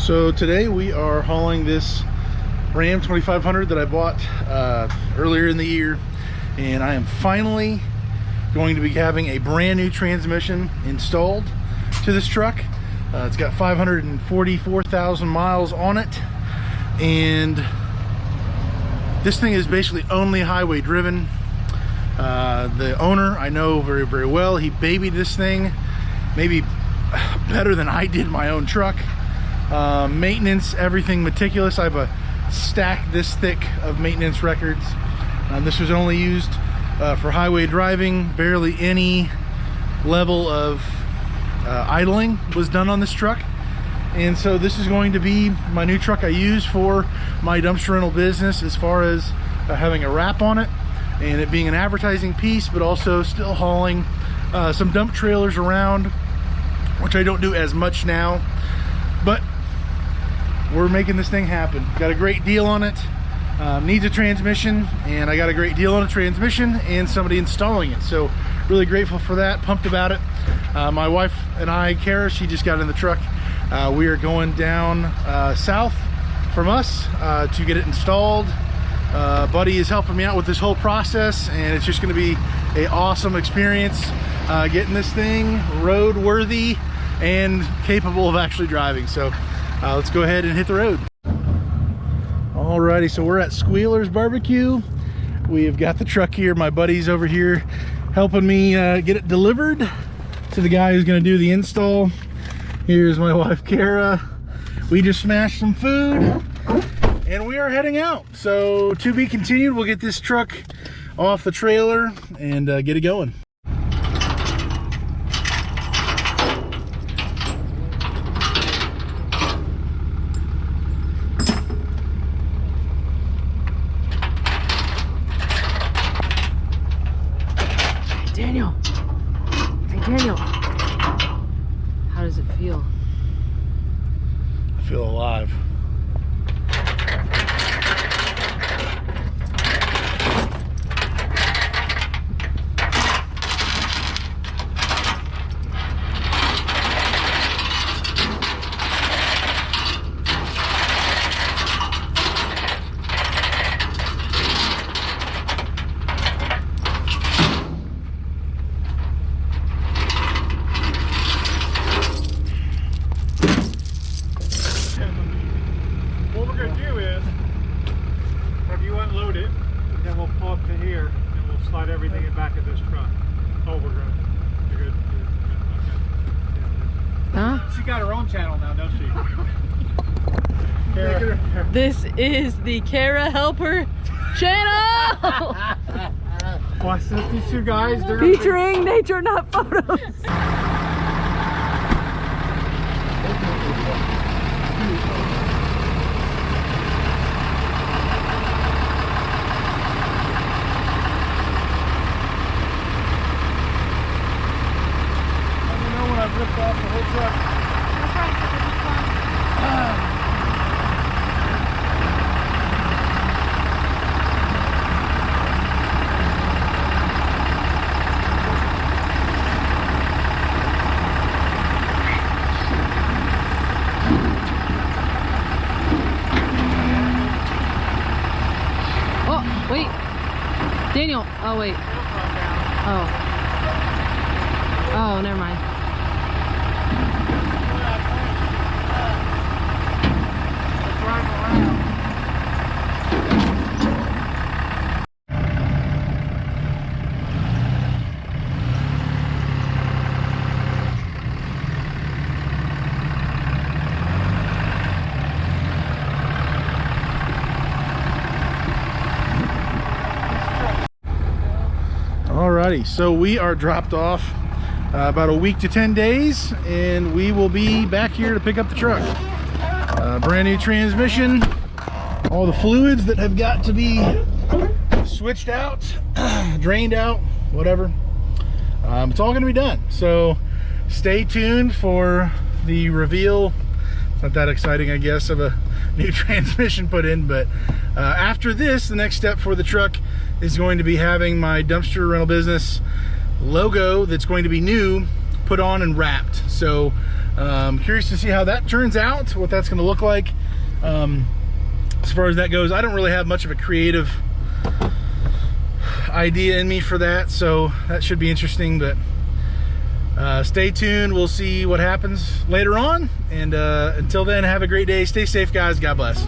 So today we are hauling this Ram 2500 that I bought earlier in the year, and I am finally going to be having a brand new transmission installed to this truck. It's got 544,000 miles on it, and this thing is basically only highway driven. The owner I know very, very well. He babied this thing maybe better than I did my own truck. Maintenance, everything meticulous. I have a stack this thick of maintenance records. This was only used for highway driving. Barely any level of idling was done on this truck, and so this is going to be my new truck I use for my dumpster rental business, as far as having a wrap on it and it being an advertising piece, but also still hauling some dump trailers around, which I don't do as much now, but we're making this thing happen. Got a great deal on it. Needs a transmission, and I got a great deal on a transmission and somebody installing it, so really grateful for that. Pumped about it. My wife and I, Kara, she just got in the truck. We are going down south from us to get it installed. Buddy is helping me out with this whole process, and it's just going to be an awesome experience getting this thing road worthy and capable of actually driving. So let's go ahead and hit the road. Alrighty, so we're at Squealer's Barbecue. We have got the truck here. My buddy's over here helping me get it delivered to the guy who's going to do the install. Here's my wife, Kara. We just smashed some food and we are heading out. So to be continued. We'll get this truck off the trailer and get it going. Daniel! Hey, Daniel! How does it feel? I feel alive. Everything in back of this truck. Oh, we're good. You're good. Okay. Huh? She got her own channel now, don't she? Kara. This is the Kara Helper channel! Watch this, these two guys. They're featuring nature, not photos. Ripped off the whole truck. That's right, because it's fun. Oh, wait. Daniel. Oh, wait. Oh. Oh, never mind. Alrighty, so we are dropped off about a week to 10 days, and we will be back here to pick up the truck. Brand new transmission, all the fluids that have got to be switched out, drained out, whatever. It's all going to be done. So stay tuned for the reveal. It's not that exciting, I guess, of a new transmission put in, but after this, the next step for the truck is going to be having my dumpster rental business logo that's going to be new put on and wrapped. So Curious to see how that turns out, what that's going to look like. As far as that goes, I don't really have much of a creative idea in me for that, so that should be interesting. But stay tuned, we'll see what happens later on, and until then, have a great day, stay safe guys, God bless.